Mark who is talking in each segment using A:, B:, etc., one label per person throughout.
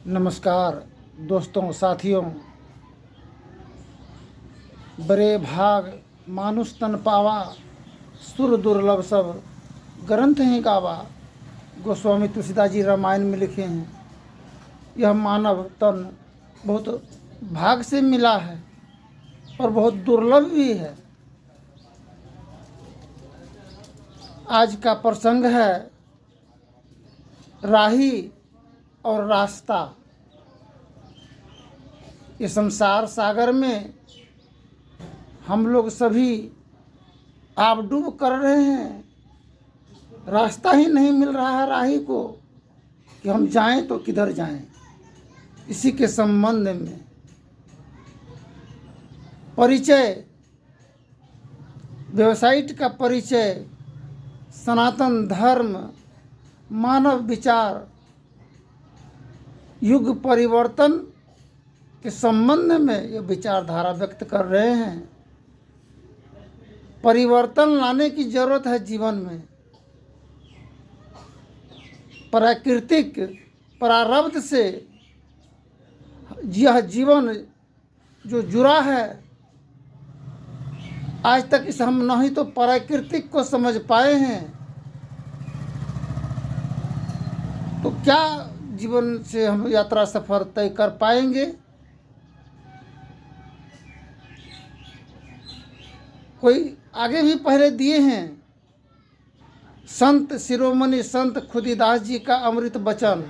A: नमस्कार दोस्तों साथियों। बड़े भाग मानुष तन पावा, सुर दुर्लभ सब ग्रंथ ही गावा। गोस्वामी तुलसीदास जी रामायण में लिखे हैं, यह मानव तन बहुत भाग से मिला है और बहुत दुर्लभ भी है। आज का प्रसंग है राही और रास्ता। ये संसार सागर में हम लोग सभी आबडूब कर रहे हैं। रास्ता ही नहीं मिल रहा है राही को कि हम जाएं तो किधर जाएं। इसी के संबंध में परिचय, वेबसाइट का परिचय, सनातन धर्म, मानव विचार, युग परिवर्तन के संबंध में ये विचारधारा व्यक्त कर रहे हैं। परिवर्तन लाने की जरूरत है जीवन में। प्राकृतिक प्रारब्ध से यह जीवन जो जुड़ा है, आज तक इस हम नहीं तो प्राकृतिक को समझ पाए हैं, तो क्या जीवन से हम यात्रा सफर तय कर पाएंगे। कोई आगे भी पहले दिए हैं। संत शिरोमणि संत खुदीदास जी का अमृत वचन,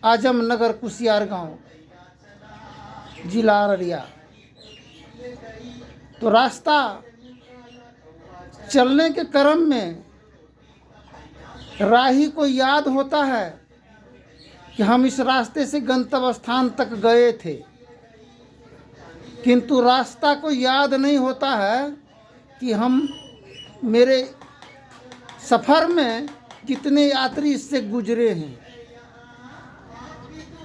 A: आजम नगर कुसियार गांव, जिला अररिया। तो रास्ता चलने के क्रम में राही को याद होता है कि हम इस रास्ते से गंतव्य स्थान तक गए थे, किंतु रास्ता को याद नहीं होता है कि हम मेरे सफ़र में कितने यात्री इससे गुजरे हैं।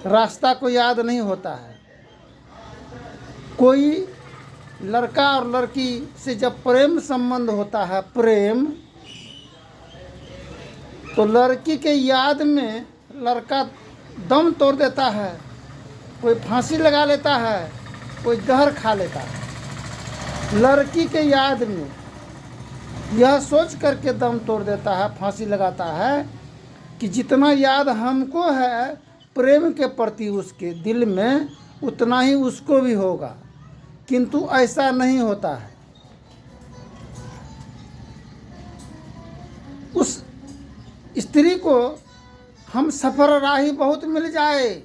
A: रास्ता को याद नहीं होता है। कोई लड़का और लड़की से जब प्रेम संबंध होता है, प्रेम, तो लड़की के याद में लड़का दम तोड़ देता है, कोई फांसी लगा लेता है, कोई जहर खा लेता है। लड़की के याद में यह सोच करके दम तोड़ देता है, फांसी लगाता है कि जितना याद हमको है प्रेम के प्रति उसके दिल में, उतना ही उसको भी होगा। किंतु ऐसा नहीं होता है। उस स्त्री को हम सफर राही बहुत मिल जाए,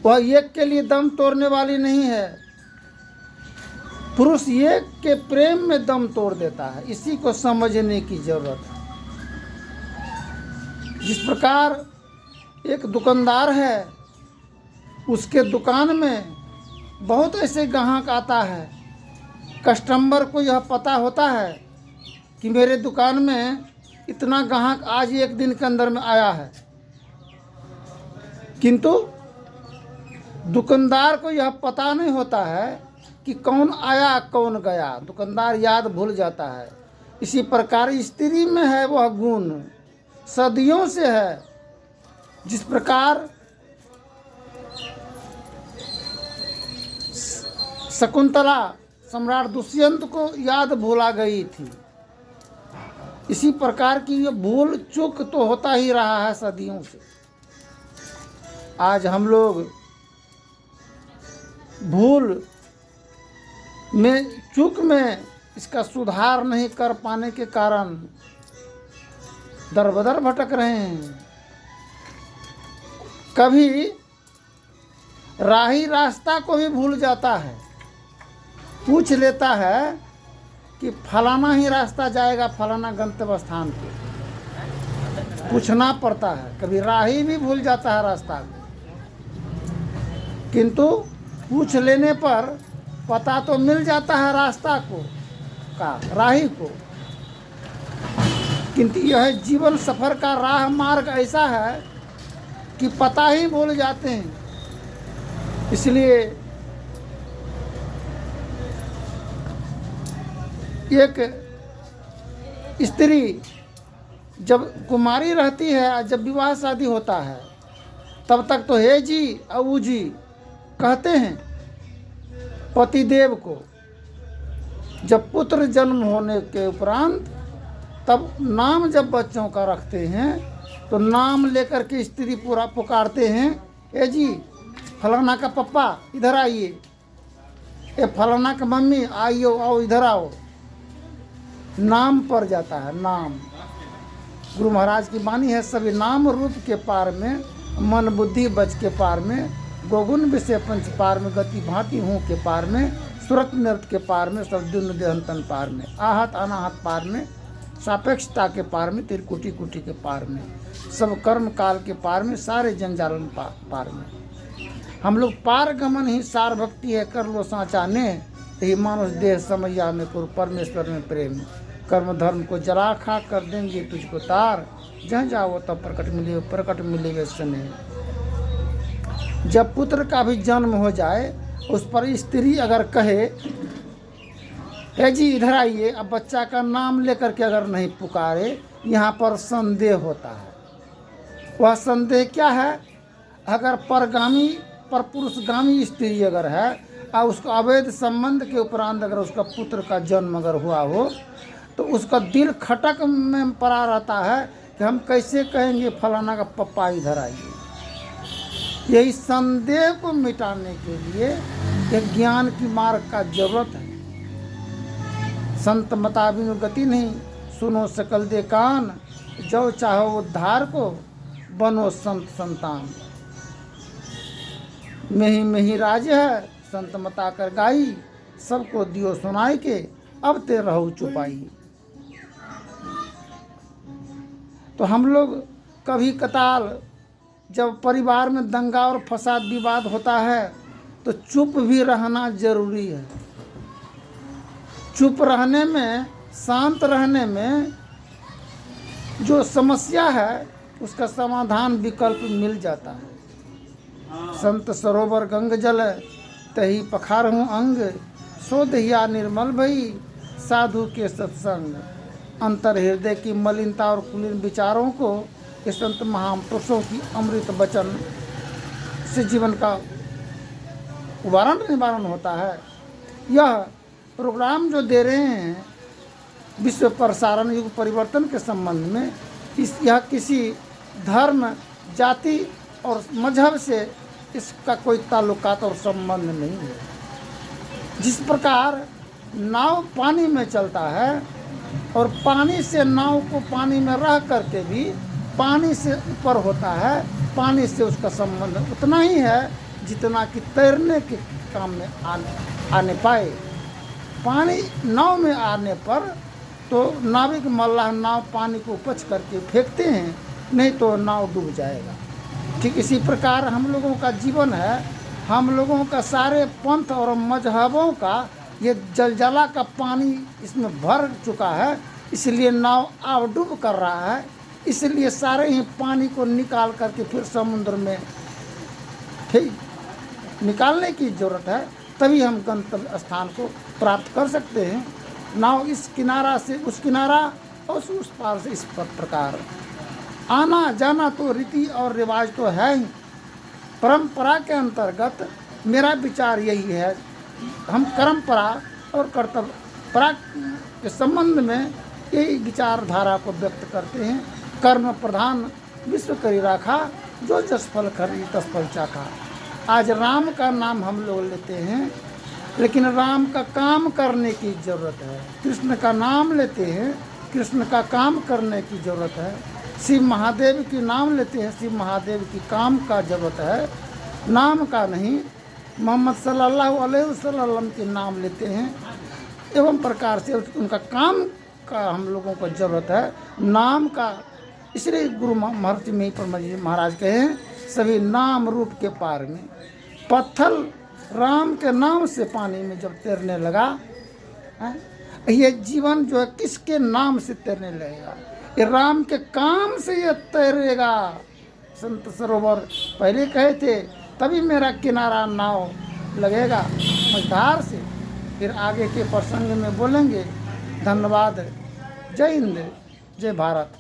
A: वह एक के लिए दम तोड़ने वाली नहीं है। पुरुष एक के प्रेम में दम तोड़ देता है। इसी को समझने की जरूरत है। जिस प्रकार एक दुकानदार है, उसके दुकान में बहुत ऐसे ग्राहक आता है, कस्टमर को यह पता होता है कि मेरे दुकान में इतना ग्राहक आज एक दिन के अंदर में आया है, किंतु दुकानदार को यह पता नहीं होता है कि कौन आया कौन गया। दुकानदार याद भूल जाता है। इसी प्रकार स्त्री में है वह गुण, सदियों से है। जिस प्रकार शकुंतला सम्राट दुष्यंत को याद भूला गई थी, इसी प्रकार की ये भूल चूक तो होता ही रहा है सदियों से। आज हम लोग भूल में, चूक में इसका सुधार नहीं कर पाने के कारण दर-बदर भटक रहे हैं। कभी राही रास्ता को भी भूल जाता है, पूछ लेता है कि फलाना ही रास्ता जाएगा फलाना गंतव्य स्थान पे, पूछना पड़ता है। कभी राही भी भूल जाता है रास्ता को, किंतु पूछ लेने पर पता तो मिल जाता है रास्ता को का, राही को। किंतु यह जीवन सफर का राह मार्ग ऐसा है कि पता ही भूल जाते हैं। इसलिए एक स्त्री जब कुमारी रहती है, जब विवाह शादी होता है, तब तक तो हे जी अऊ जी कहते हैं पतिदेव को। जब पुत्र जन्म होने के उपरांत तब नाम जब बच्चों का रखते हैं तो नाम लेकर के स्त्री पूरा पुकारते हैं, ए जी फलाना का पप्पा इधर आइए, ए फलाना का मम्मी आइयो, आओ इधर आओ। नाम पर जाता है नाम। गुरु महाराज की वाणी है, सभी नाम रूप के पार में मन बुद्धि बच के पार में, गोगुण विषय पंच पार में, गति भांति हूँ के पार में, सुरत नृत के पार में, शब्दुन देहंतन पार में, आहत अनाहत पार में, सापेक्षता के पार में, त्रिकुटी कुटी के पार में, सब कर्म काल के पार में, सारे जंजालन पार में। हम लोग पार गमन ही सार भक्ति है, कर लो साचा ने, यही मानुष देह समैया में करो परमेश्वर में प्रेम। कर्म धर्म को जला खा कर देंगे तुझको तार, जहाँ जाओ तब प्रकट मिले वे स्नेह। जब पुत्र का भी जन्म हो जाए उस पर स्त्री अगर कहे हे जी इधर आइए, अब बच्चा का नाम लेकर के अगर नहीं पुकारे, यहाँ पर संदेह होता है। वह संदेह क्या है? अगर परगामी पर पुरुषगामी स्त्री अगर है और उसको अवैध संबंध के उपरांत अगर उसका पुत्र का जन्म अगर हुआ हो तो उसका दिल खटक में पड़ा रहता है कि हम कैसे कहेंगे फलाना का पप्पा इधर आइए। यही संदेह को मिटाने के लिए एक ज्ञान की मार्ग का जरूरत है। संत मता बिनु गति नहीं, सुनो सकल दे कान, जो चाहो उद्धार को बनो संत संतान। में ही राज है संत मता कर गाई, सबको दियो सुनाई के अब ते रहो चुपाई। तो हम लोग कभी कताल जब परिवार में दंगा और फसाद विवाद होता है तो चुप भी रहना जरूरी है। चुप रहने में, शांत रहने में जो समस्या है उसका समाधान विकल्प मिल जाता है। संत सरोवर गंग जल तही पखारहूँ अंग, सो दहिया निर्मल भई साधु के सत्संग। अंतर हृदय की मलिनता और कुलीन विचारों को इस संत महापुरुषों की अमृत वचन से जीवन का उबारण निवारण होता है। यह प्रोग्राम जो दे रहे हैं विश्व प्रसारण युग परिवर्तन के संबंध में, यह किसी धर्म जाति और मजहब से इसका कोई ताल्लुकात और संबंध नहीं है। जिस प्रकार नाव पानी में चलता है और पानी से नाव को पानी में रह करके भी पानी से ऊपर होता है, पानी से उसका संबंध उतना ही है जितना कि तैरने के काम में आने पाए। पानी नाव में आने पर तो नाविक मल्लाह नाव पानी को उपज करके फेंकते हैं, नहीं तो नाव डूब जाएगा। ठीक इसी प्रकार हम लोगों का जीवन है, हम लोगों का सारे पंथ और मजहबों का ये जलजला का पानी इसमें भर चुका है, इसलिए नाव आवडूब कर रहा है। इसलिए सारे ही पानी को निकाल करके फिर समुद्र में निकालने की ज़रूरत है, तभी हम गंतव्य स्थान को प्राप्त कर सकते हैं। नाव इस किनारा से उस किनारा और उस पार से इस प्रकार आना जाना तो रीति और रिवाज तो है ही। परंपरा के अंतर्गत मेरा विचार यही है, हम परंपरा और कर्तव्य परा के संबंध में यही विचारधारा को व्यक्त करते हैं। कर्म प्रधान विश्व करी राखा, जो जस फल खरी तस फल चाखा। आज राम का नाम हम लोग लेते हैं, लेकिन राम का काम करने की ज़रूरत है। कृष्ण का नाम लेते हैं, कृष्ण का काम करने की ज़रूरत है। शिव महादेव की नाम लेते हैं, शिव महादेव की काम का ज़रूरत है, नाम का नहीं। मोहम्मद सल्लल्लाहु अलैहि वसल्लम के नाम लेते हैं, एवं प्रकार से उनका काम का हम लोगों को ज़रूरत है, नाम का। इसलिए गुरु महर्षि में महाराज कहे हैं, सभी नाम रूप के पार में। पत्थर राम के नाम से पानी में जब तैरने लगा है, ये जीवन जो है किसके नाम से तैरने लगेगा? ये राम के काम से ये तैरेगा। संत सरोवर पहले कहे थे, तभी मेरा किनारा नाव लगेगा मझधार से। फिर आगे के प्रसंग में बोलेंगे। धन्यवाद। जय हिंद, जय भारत।